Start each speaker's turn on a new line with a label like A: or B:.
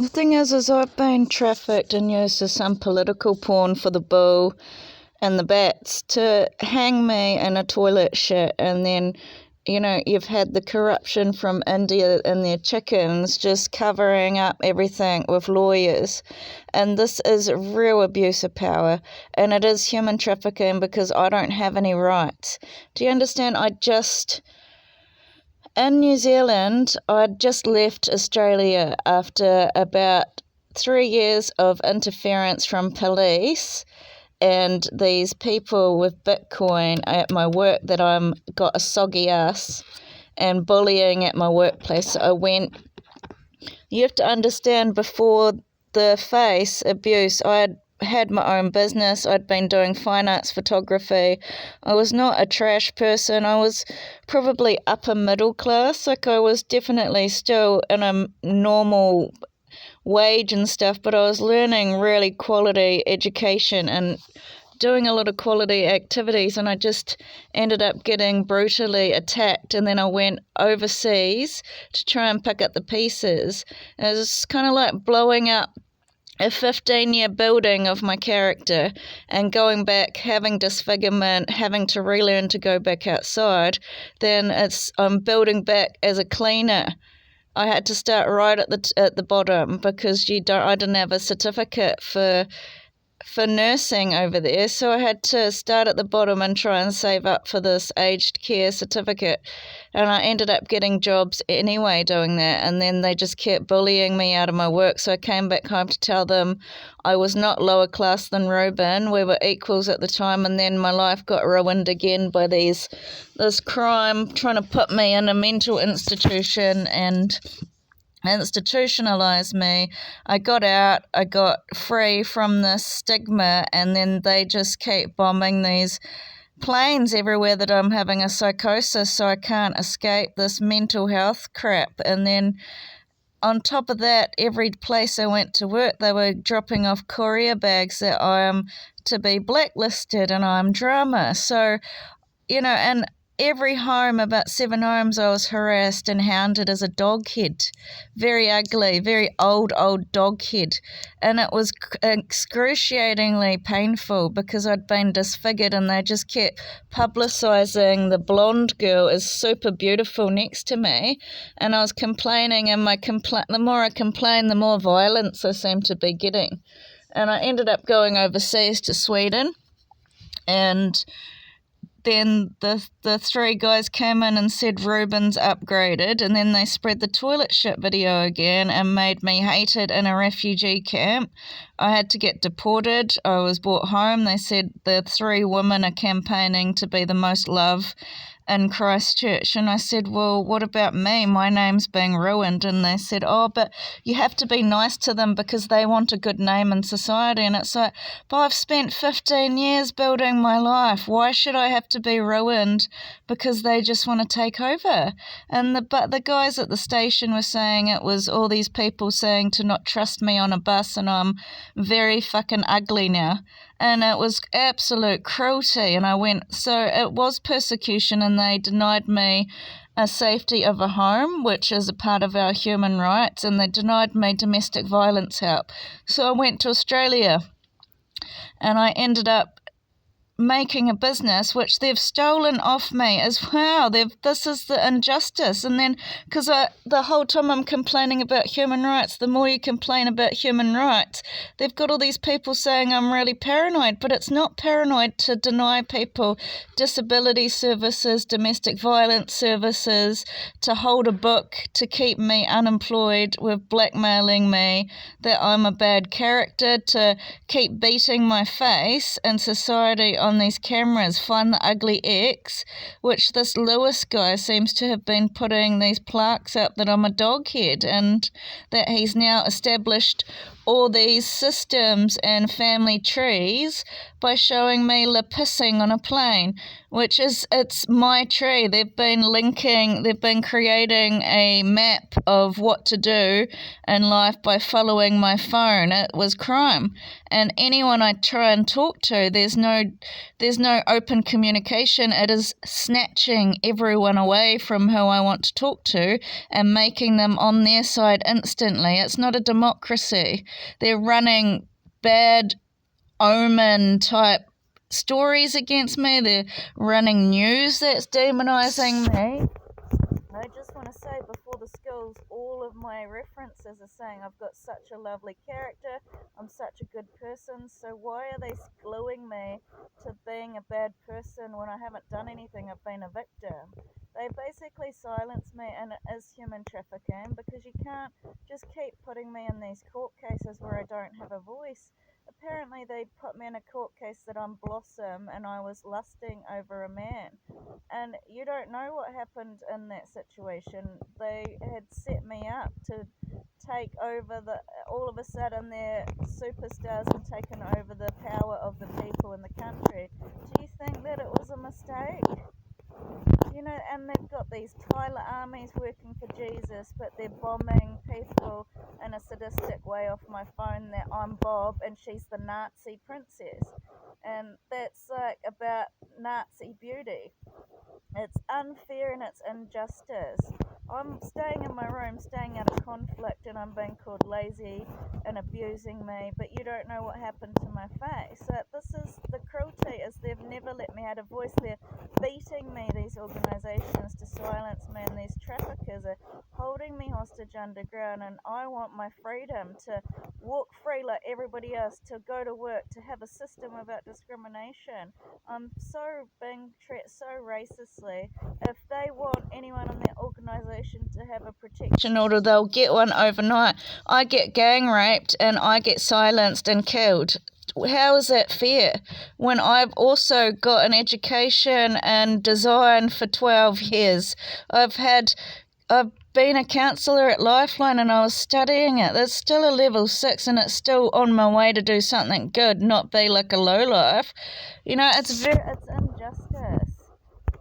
A: The thing is I've been trafficked and used as some political pawn for the bull and the bats to hang me in a toilet shit, and then you've had the corruption from India and their chickens just covering up everything with lawyers. And this is real abuse of power. And it is human trafficking because I don't have any rights. Do you understand? In New Zealand, I'd just left Australia after about 3 years of interference from police and these people with Bitcoin at my work that I'm got a soggy ass and bullying at my workplace. You have to understand, before the face abuse, I had my own business. I'd been doing fine arts photography. I was not a trash person. I was probably upper middle class. Like, I was definitely still in a normal wage and stuff, but I was learning really quality education and doing a lot of quality activities, and I just ended up getting brutally attacked, and then I went overseas to try and pick up the pieces. It was kind of like blowing up a 15-year building of my character and going back, having disfigurement, having to relearn to go back outside. Then I'm building back as a cleaner. I had to start right at the bottom because I didn't have a certificate for nursing over there, so I had to start at the bottom and try and save up for this aged care certificate. And I ended up getting jobs anyway doing that, and then they just kept bullying me out of my work. So I came back home to tell them I was not lower class than Ruben. We were equals at the time, and then my life got ruined again by this crime trying to put me in a mental institution and institutionalized me. I got out, I got free from this stigma, and then they just keep bombing these planes everywhere that I'm having a psychosis, so I can't escape this mental health crap. And then on top of that, every place I went to work, they were dropping off courier bags that I am to be blacklisted and I'm drama. So, and every home, about 7 homes, I was harassed and hounded as a dog head. Very ugly, very old dog head. And it was excruciatingly painful because I'd been disfigured, and they just kept publicising the blonde girl as super beautiful next to me. And I was complaining, and the more I complained, the more violence I seemed to be getting. And I ended up going overseas to Sweden, and then the 3 guys came in and said Ruben's upgraded, and then they spread the toilet shit video again and made me hated in a refugee camp. I had to get deported. I was brought home. They said the 3 women are campaigning to be the most loved in Christchurch. And I said, well, what about me? My name's being ruined. And they said, oh, but you have to be nice to them because they want a good name in society. And it's like, but I've spent 15 years building my life. Why should I have to be ruined because they just want to take over? But the guys at the station were saying it was all these people saying to not trust me on a bus, and I'm very fucking ugly now. And it was absolute cruelty. And so it was persecution, and they denied me a safety of a home, which is a part of our human rights, and they denied me domestic violence help. So I went to Australia, and I ended up making a business which they've stolen off me as well. This is the injustice. And then, because the whole time I'm complaining about human rights, the more you complain about human rights, they've got all these people saying I'm really paranoid, but it's not paranoid to deny people disability services, domestic violence services, to hold a book, to keep me unemployed with blackmailing me that I'm a bad character, to keep beating my face in society on these cameras, find the ugly X, which this Lewis guy seems to have been putting these plaques up that I'm a dog head, and that he's now established all these systems and family trees by showing me pissing on a plane, which is, it's my tree. They've been creating a map of what to do in life by following my phone. It was crime. And anyone I try and talk to, there's no open communication. It is snatching everyone away from who I want to talk to and making them on their side instantly. It's not a democracy. They're running bad omen type stories against me. They're running news that's demonizing me. I just want to say, before the skills, all of my references are saying I've got such a lovely character, I'm such a good person, so why are they gluing me to being a bad person when I haven't done anything? I've been a victim. They basically silence me, and it is human trafficking, because you can't just keep putting me in these court cases where I don't have a voice. Apparently they put me in a court case that I'm Blossom and I was lusting over a man. And you don't know what happened in that situation. They had set me up to take over all of a sudden they're superstars and taken over the power of the people in the country. Do you think that it was a mistake? And they've got these Tyler armies working for Jesus, but they're bombing people in a sadistic way off my phone that I'm Bob and she's the Nazi princess. And that's like about Nazi beauty. It's unfair and it's injustice. I'm staying in my room, staying out of conflict, and I'm being called lazy and abusing me, but you don't know what happened to my face. So this is the cruelty, is they've never let me have a voice. They're beating me, these organisations, to silence me, and these traffickers are holding me hostage underground, and I want my freedom to walk free like everybody else, to go to work, to have a system without discrimination. I'm so being treated so racistly. If they want anyone in their organisation to have a protection order, they'll get one overnight. I get gang raped and I get silenced and killed. How is that fair when I've also got an education in design for 12 years? I've been a counsellor at Lifeline and I was studying it. It's still a level 6 and it's still on my way to do something good, not be like a lowlife. It's